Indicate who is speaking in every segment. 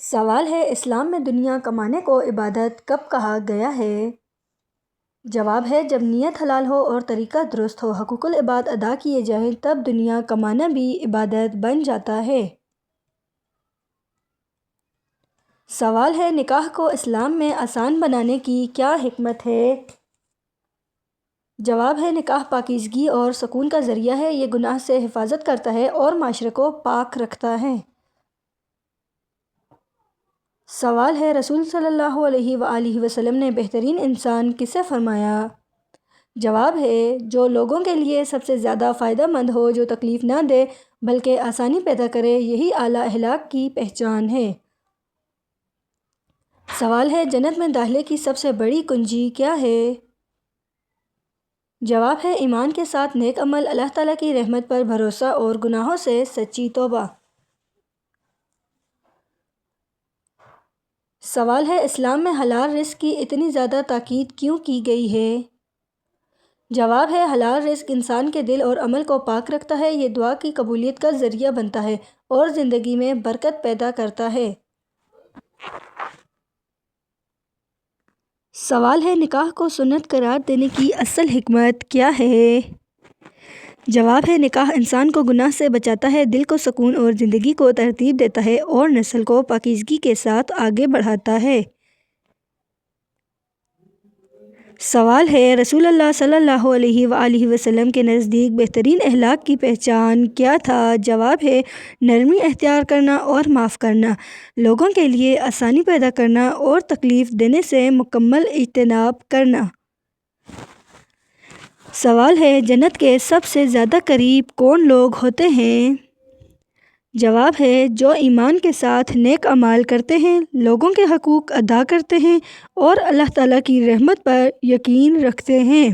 Speaker 1: سوال ہے، اسلام میں دنیا کمانے کو عبادت کب کہا گیا ہے؟ جواب ہے، جب نیت حلال ہو اور طریقہ درست ہو، حقوق العباد ادا کیے جائیں، تب دنیا کمانا بھی عبادت بن جاتا ہے۔ سوال ہے، نکاح کو اسلام میں آسان بنانے کی کیا حکمت ہے؟ جواب ہے، نکاح پاکیزگی اور سکون کا ذریعہ ہے۔ یہ گناہ سے حفاظت کرتا ہے اور معاشرے کو پاک رکھتا ہے۔ سوال ہے، رسول صلی اللہ علیہ وآلہ وسلم نے بہترین انسان کسے فرمایا؟ جواب ہے، جو لوگوں کے لیے سب سے زیادہ فائدہ مند ہو، جو تکلیف نہ دے بلکہ آسانی پیدا کرے، یہی اعلیٰ اخلاق کی پہچان ہے۔ سوال ہے، جنت میں داخلے کی سب سے بڑی کنجی کیا ہے؟ جواب ہے، ایمان کے ساتھ نیک عمل، اللہ تعالیٰ کی رحمت پر بھروسہ اور گناہوں سے سچی توبہ۔ سوال ہے، اسلام میں حلال رزق کی اتنی زیادہ تاکید کیوں کی گئی ہے؟ جواب ہے، حلال رزق انسان کے دل اور عمل کو پاک رکھتا ہے۔ یہ دعا کی قبولیت کا ذریعہ بنتا ہے اور زندگی میں برکت پیدا کرتا ہے۔ سوال ہے، نکاح کو سنت قرار دینے کی اصل حکمت کیا ہے؟ جواب ہے، نکاح انسان کو گناہ سے بچاتا ہے، دل کو سکون اور زندگی کو ترتیب دیتا ہے اور نسل کو پاکیزگی کے ساتھ آگے بڑھاتا ہے۔ سوال ہے، رسول اللہ صلی اللہ علیہ وآلہ وسلم کے نزدیک بہترین اخلاق کی پہچان کیا تھا؟ جواب ہے، نرمی اختیار کرنا اور معاف کرنا، لوگوں کے لیے آسانی پیدا کرنا اور تکلیف دینے سے مکمل اجتناب کرنا۔ سوال ہے، جنت کے سب سے زیادہ قریب کون لوگ ہوتے ہیں؟ جواب ہے، جو ایمان کے ساتھ نیک اعمال کرتے ہیں، لوگوں کے حقوق ادا کرتے ہیں اور اللہ تعالیٰ کی رحمت پر یقین رکھتے ہیں۔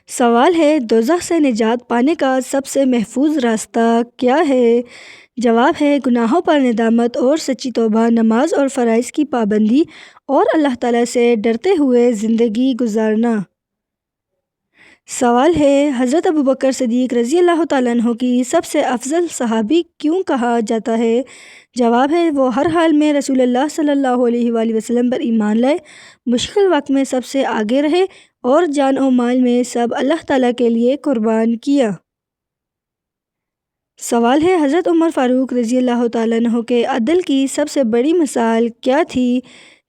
Speaker 1: سوال ہے، دوزخ سے نجات پانے کا سب سے محفوظ راستہ کیا ہے؟ جواب ہے، گناہوں پر ندامت اور سچی توبہ، نماز اور فرائض کی پابندی اور اللہ تعالیٰ سے ڈرتے ہوئے زندگی گزارنا۔ سوال ہے، حضرت ابوبکر صدیق رضی اللہ تعالیٰ عنہ کی سب سے افضل صحابی کیوں کہا جاتا ہے؟ جواب ہے، وہ ہر حال میں رسول اللہ صلی اللہ علیہ وآلہ وسلم پر ایمان لائے، مشکل وقت میں سب سے آگے رہے اور جان و مال میں سب اللہ تعالیٰ کے لیے قربان کیا۔ سوال ہے، حضرت عمر فاروق رضی اللہ تعالیٰ عنہ کے عدل کی سب سے بڑی مثال کیا تھی؟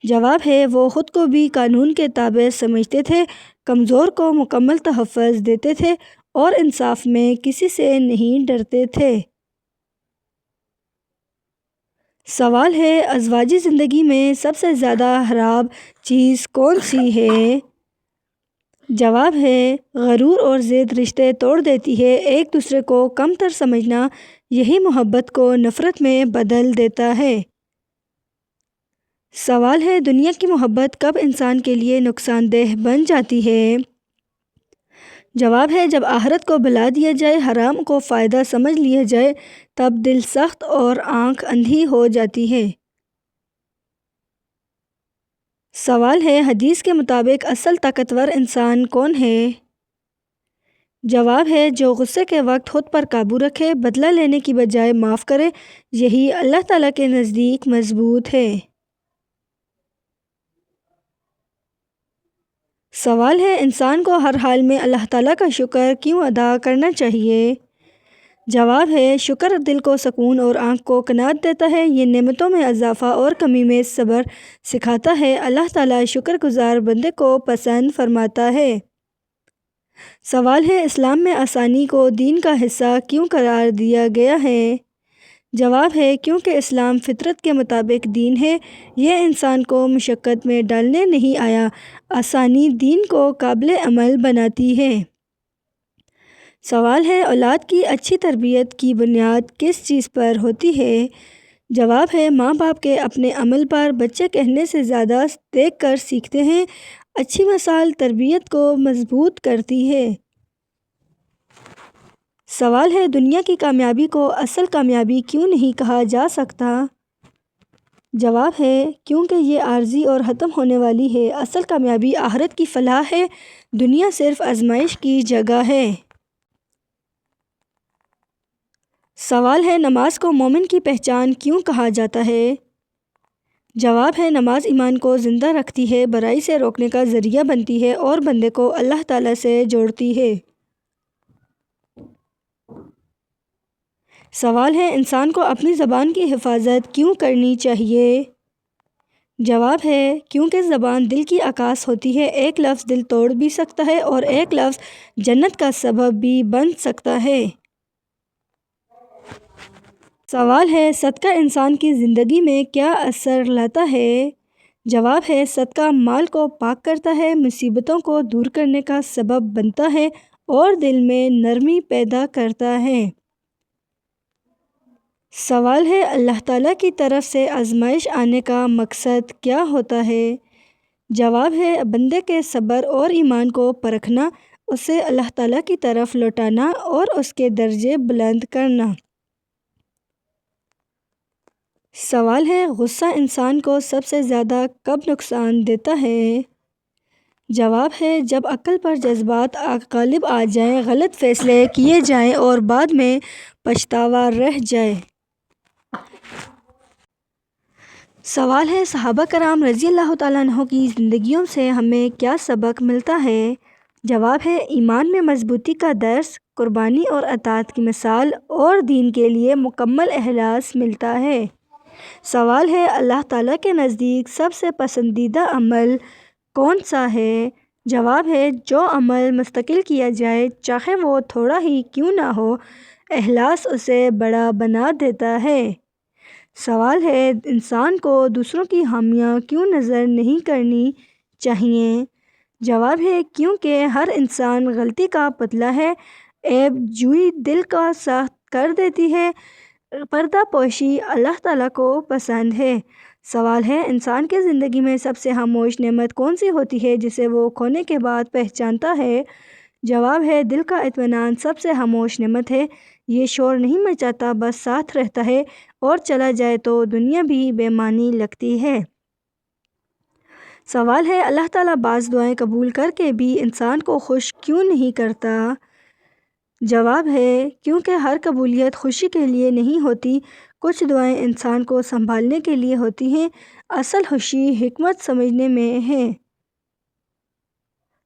Speaker 1: جواب ہے، وہ خود کو بھی قانون کے تابع سمجھتے تھے، کمزور کو مکمل تحفظ دیتے تھے اور انصاف میں کسی سے نہیں ڈرتے تھے۔ سوال ہے، ازواجی زندگی میں سب سے زیادہ خراب چیز کون سی ہے؟ جواب ہے، غرور اور ضد رشتے توڑ دیتی ہے۔ ایک دوسرے کو کم تر سمجھنا، یہی محبت کو نفرت میں بدل دیتا ہے۔ سوال ہے، دنیا کی محبت کب انسان کے لیے نقصان دہ بن جاتی ہے؟ جواب ہے، جب آخرت کو بھلا دیا جائے، حرام کو فائدہ سمجھ لیا جائے، تب دل سخت اور آنکھ اندھی ہو جاتی ہے۔ سوال ہے، حدیث کے مطابق اصل طاقتور انسان کون ہے؟ جواب ہے، جو غصے کے وقت خود پر قابو رکھے، بدلہ لینے کی بجائے معاف کرے، یہی اللہ تعالیٰ کے نزدیک مضبوط ہے۔ سوال ہے، انسان کو ہر حال میں اللہ تعالیٰ کا شکر کیوں ادا کرنا چاہیے؟ جواب ہے، شکر دل کو سکون اور آنکھ کو قناعت دیتا ہے۔ یہ نعمتوں میں اضافہ اور کمی میں صبر سکھاتا ہے۔ اللہ تعالیٰ شکر گزار بندے کو پسند فرماتا ہے۔ سوال ہے، اسلام میں آسانی کو دین کا حصہ کیوں قرار دیا گیا ہے؟ جواب ہے، کیونکہ اسلام فطرت کے مطابق دین ہے۔ یہ انسان کو مشقت میں ڈالنے نہیں آیا۔ آسانی دین کو قابل عمل بناتی ہے۔ سوال ہے، اولاد کی اچھی تربیت کی بنیاد کس چیز پر ہوتی ہے؟ جواب ہے، ماں باپ کے اپنے عمل پر۔ بچے کہنے سے زیادہ دیکھ کر سیکھتے ہیں۔ اچھی مثال تربیت کو مضبوط کرتی ہے۔ سوال ہے، دنیا کی کامیابی کو اصل کامیابی کیوں نہیں کہا جا سکتا؟ جواب ہے، کیونکہ یہ عارضی اور ختم ہونے والی ہے۔ اصل کامیابی آخرت کی فلاح ہے، دنیا صرف آزمائش کی جگہ ہے۔ سوال ہے نماز کو مومن کی پہچان کیوں کہا جاتا ہے؟ جواب ہے نماز ایمان کو زندہ رکھتی ہے، برائی سے روکنے کا ذریعہ بنتی ہے اور بندے کو اللہ تعالیٰ سے جوڑتی ہے۔ سوال ہے انسان کو اپنی زبان کی حفاظت کیوں کرنی چاہیے؟ جواب ہے کیونکہ زبان دل کی عکاس ہوتی ہے، ایک لفظ دل توڑ بھی سکتا ہے اور ایک لفظ جنت کا سبب بھی بن سکتا ہے۔ سوال ہے صدقہ انسان کی زندگی میں کیا اثر لاتا ہے؟ جواب ہے صدقہ مال کو پاک کرتا ہے، مصیبتوں کو دور کرنے کا سبب بنتا ہے اور دل میں نرمی پیدا کرتا ہے۔ سوال ہے اللہ تعالیٰ کی طرف سے آزمائش آنے کا مقصد کیا ہوتا ہے؟ جواب ہے بندے کے صبر اور ایمان کو پرکھنا، اسے اللہ تعالیٰ کی طرف لوٹانا اور اس کے درجے بلند کرنا۔ سوال ہے غصہ انسان کو سب سے زیادہ کب نقصان دیتا ہے؟ جواب ہے جب عقل پر جذبات غالب آ جائیں، غلط فیصلے کیے جائیں اور بعد میں پچھتاوا رہ جائے۔ سوال ہے صحابہ کرام رضی اللہ تعالیٰ عنہ کی زندگیوں سے ہمیں کیا سبق ملتا ہے؟ جواب ہے ایمان میں مضبوطی کا درس، قربانی اور اطاعت کی مثال اور دین کے لیے مکمل اخلاص ملتا ہے۔ سوال ہے اللہ تعالیٰ کے نزدیک سب سے پسندیدہ عمل کون سا ہے؟ جواب ہے جو عمل مستقل کیا جائے، چاہے وہ تھوڑا ہی کیوں نہ ہو، اخلاص اسے بڑا بنا دیتا ہے۔ سوال ہے انسان کو دوسروں کی خامیاں کیوں نظر نہیں کرنی چاہیے؟ جواب ہے کیونکہ ہر انسان غلطی کا پتلا ہے، عیب جوئی دل کا سخت کر دیتی ہے، پردہ پوشی اللہ تعالیٰ کو پسند ہے۔ سوال ہے انسان کی زندگی میں سب سے خاموش نعمت کون سی ہوتی ہے جسے وہ کھونے کے بعد پہچانتا ہے؟ جواب ہے دل کا اطمینان سب سے خاموش نعمت ہے، یہ شور نہیں مچاتا، بس ساتھ رہتا ہے اور چلا جائے تو دنیا بھی بے معنی لگتی ہے۔ سوال ہے اللہ تعالیٰ بعض دعائیں قبول کر کے بھی انسان کو خوش کیوں نہیں کرتا؟ جواب ہے کیونکہ ہر قبولیت خوشی کے لیے نہیں ہوتی، کچھ دعائیں انسان کو سنبھالنے کے لیے ہوتی ہیں، اصل خوشی حکمت سمجھنے میں ہے۔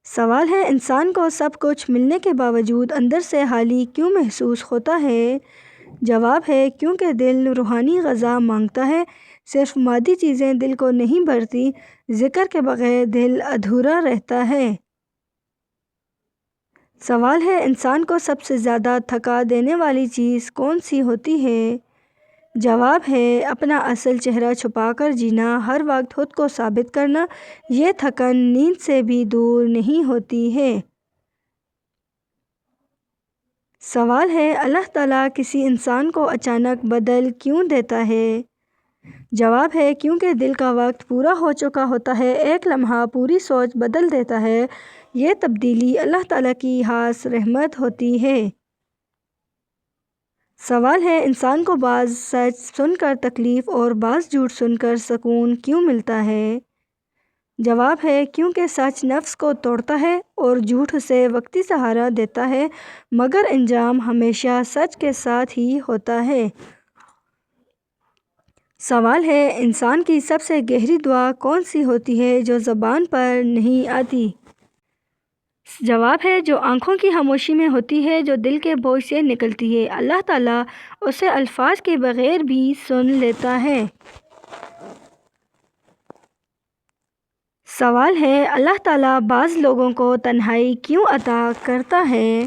Speaker 1: سوال ہے انسان کو سب کچھ ملنے کے باوجود اندر سے خالی کیوں محسوس ہوتا ہے؟ جواب ہے کیونکہ دل روحانی غذا مانگتا ہے، صرف مادی چیزیں دل کو نہیں بھرتی، ذکر کے بغیر دل ادھورا رہتا ہے۔ سوال ہے انسان کو سب سے زیادہ تھکا دینے والی چیز کون سی ہوتی ہے؟ جواب ہے اپنا اصل چہرہ چھپا کر جینا، ہر وقت خود کو ثابت کرنا، یہ تھکن نیند سے بھی دور نہیں ہوتی ہے۔ سوال ہے اللہ تعالیٰ کسی انسان کو اچانک بدل کیوں دیتا ہے؟ جواب ہے کیونکہ دل کا وقت پورا ہو چکا ہوتا ہے، ایک لمحہ پوری سوچ بدل دیتا ہے، یہ تبدیلی اللہ تعالیٰ کی خاص رحمت ہوتی ہے۔ سوال ہے انسان کو بعض سچ سن کر تکلیف اور بعض جھوٹ سن کر سکون کیوں ملتا ہے؟ جواب ہے کیونکہ سچ نفس کو توڑتا ہے اور جھوٹ اسے وقتی سہارا دیتا ہے، مگر انجام ہمیشہ سچ کے ساتھ ہی ہوتا ہے۔ سوال ہے انسان کی سب سے گہری دعا کون سی ہوتی ہے جو زبان پر نہیں آتی؟ جواب ہے جو آنکھوں کی خاموشی میں ہوتی ہے، جو دل کے بوجھ سے نکلتی ہے، اللہ تعالیٰ اسے الفاظ کے بغیر بھی سن لیتا ہے۔ سوال ہے اللہ تعالیٰ بعض لوگوں کو تنہائی کیوں عطا کرتا ہے؟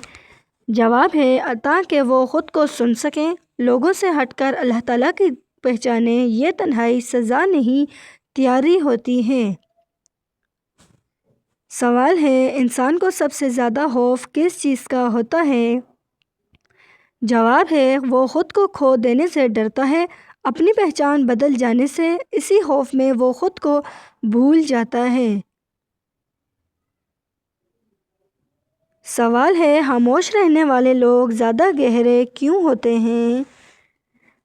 Speaker 1: جواب ہے تاکہ وہ خود کو سن سکیں، لوگوں سے ہٹ کر اللہ تعالیٰ کی پہچانیں، یہ تنہائی سزا نہیں تیاری ہوتی ہے۔ سوال ہے انسان کو سب سے زیادہ خوف کس چیز کا ہوتا ہے؟ جواب ہے وہ خود کو کھو دینے سے ڈرتا ہے، اپنی پہچان بدل جانے سے، اسی خوف میں وہ خود کو بھول جاتا ہے۔ سوال ہے خاموش رہنے والے لوگ زیادہ گہرے کیوں ہوتے ہیں؟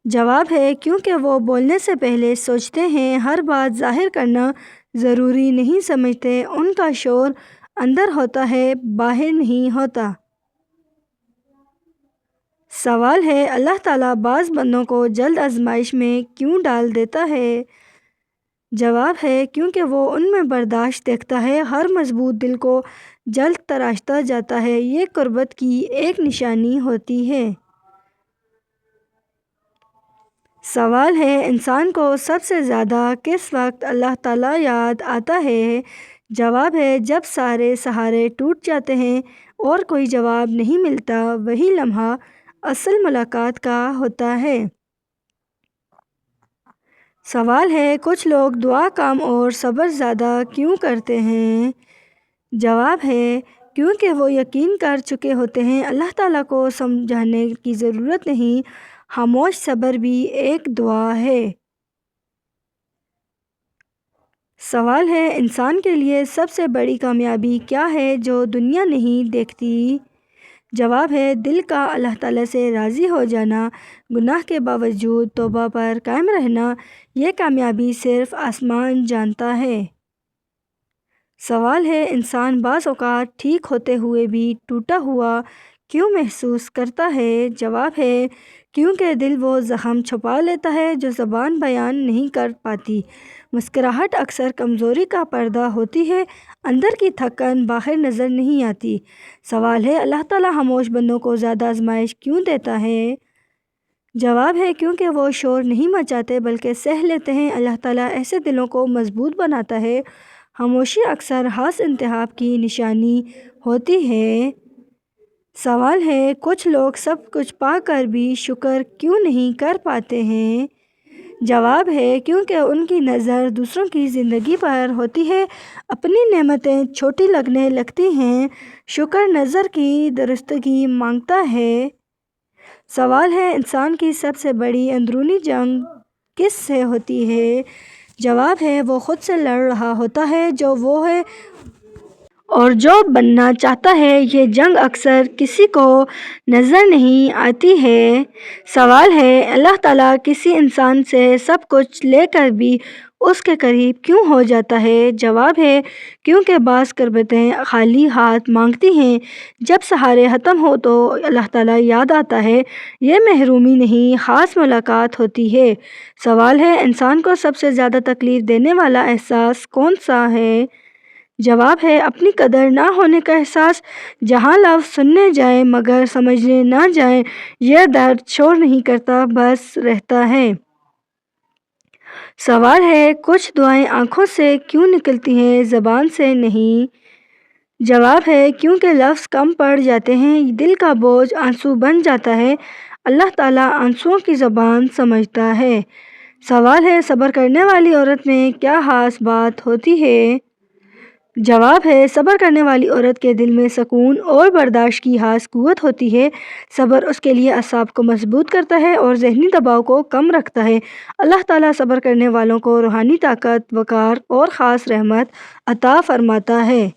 Speaker 1: جواب ہے کیونکہ وہ بولنے سے پہلے سوچتے ہیں، ہر بات ظاہر کرنا ضروری نہیں سمجھتے، ان کا شور اندر ہوتا ہے، باہر نہیں ہوتا۔ سوال ہے اللہ تعالیٰ بعض بندوں کو جلد آزمائش میں کیوں ڈال دیتا ہے؟ جواب ہے کیونکہ وہ ان میں برداشت دیکھتا ہے۔ ہر مضبوط دل کو جلد تراشتا جاتا ہے، یہ قربت کی ایک نشانی ہوتی ہے۔ سوال ہے انسان کو سب سے زیادہ کس وقت اللہ تعالیٰ یاد آتا ہے؟ جواب ہے جب سارے سہارے ٹوٹ جاتے ہیں اور کوئی جواب نہیں ملتا، وہی لمحہ اصل ملاقات کا ہوتا ہے۔ سوال ہے کچھ لوگ دعا کم اور صبر زیادہ کیوں کرتے ہیں؟ جواب ہے کیونکہ وہ یقین کر چکے ہوتے ہیں اللہ تعالیٰ کو سمجھانے کی ضرورت نہیں۔ خاموش صبر بھی ایک دعا ہے۔ سوال ہے انسان کے لیے سب سے بڑی کامیابی کیا ہے جو دنیا نہیں دیکھتی؟ جواب ہے دل کا اللہ تعالیٰ سے راضی ہو جانا، گناہ کے باوجود توبہ پر قائم رہنا، یہ کامیابی صرف آسمان جانتا ہے۔ سوال ہے انسان بعض اوقات ٹھیک ہوتے ہوئے بھی ٹوٹا ہوا کیوں محسوس کرتا ہے؟ جواب ہے کیونکہ دل وہ زخم چھپا لیتا ہے جو زبان بیان نہیں کر پاتی۔ مسکراہٹ اکثر کمزوری کا پردہ ہوتی ہے، اندر کی تھکن باہر نظر نہیں آتی۔ سوال ہے اللہ تعالیٰ خاموش بندوں کو زیادہ آزمائش کیوں دیتا ہے؟ جواب ہے کیونکہ وہ شور نہیں مچاتے بلکہ سہ لیتے ہیں۔ اللہ تعالیٰ ایسے دلوں کو مضبوط بناتا ہے۔ خاموشی اکثر حسن انتخاب کی نشانی ہوتی ہے۔ سوال ہے کچھ لوگ سب کچھ پا کر بھی شکر کیوں نہیں کر پاتے ہیں؟ جواب ہے کیونکہ ان کی نظر دوسروں کی زندگی پر ہوتی ہے، اپنی نعمتیں چھوٹی لگنے لگتی ہیں۔ شکر نظر کی درستگی مانگتا ہے۔ سوال ہے انسان کی سب سے بڑی اندرونی جنگ کس سے ہوتی ہے؟ جواب ہے وہ خود سے لڑ رہا ہوتا ہے جو وہ ہے اور جو بننا چاہتا ہے۔ یہ جنگ اکثر کسی کو نظر نہیں آتی ہے۔ سوال ہے اللہ تعالیٰ کسی انسان سے سب کچھ لے کر بھی اس کے قریب کیوں ہو جاتا ہے؟ جواب ہے کیونکہ بعض قربتیں خالی ہاتھ مانگتی ہیں۔ جب سہارے ختم ہو تو اللہ تعالیٰ یاد آتا ہے، یہ محرومی نہیں خاص ملاقات ہوتی ہے۔ سوال ہے انسان کو سب سے زیادہ تکلیف دینے والا احساس کون سا ہے؟ جواب ہے اپنی قدر نہ ہونے کا احساس۔ جہاں لفظ سننے جائیں مگر سمجھنے نہ جائیں، یہ درد شور نہیں کرتا بس رہتا ہے۔ سوال ہے کچھ دعائیں آنکھوں سے کیوں نکلتی ہیں زبان سے نہیں؟ جواب ہے کیونکہ لفظ کم پڑ جاتے ہیں، دل کا بوجھ آنسو بن جاتا ہے۔ اللہ تعالیٰ آنسوؤں کی زبان سمجھتا ہے۔ سوال ہے صبر کرنے والی عورت میں کیا خاص بات ہوتی ہے؟ جواب ہے صبر کرنے والی عورت کے دل میں سکون اور برداشت کی خاص قوت ہوتی ہے۔ صبر اس کے لیے اعصاب کو مضبوط کرتا ہے اور ذہنی دباؤ کو کم رکھتا ہے۔ اللہ تعالیٰ صبر کرنے والوں کو روحانی طاقت، وقار اور خاص رحمت عطا فرماتا ہے۔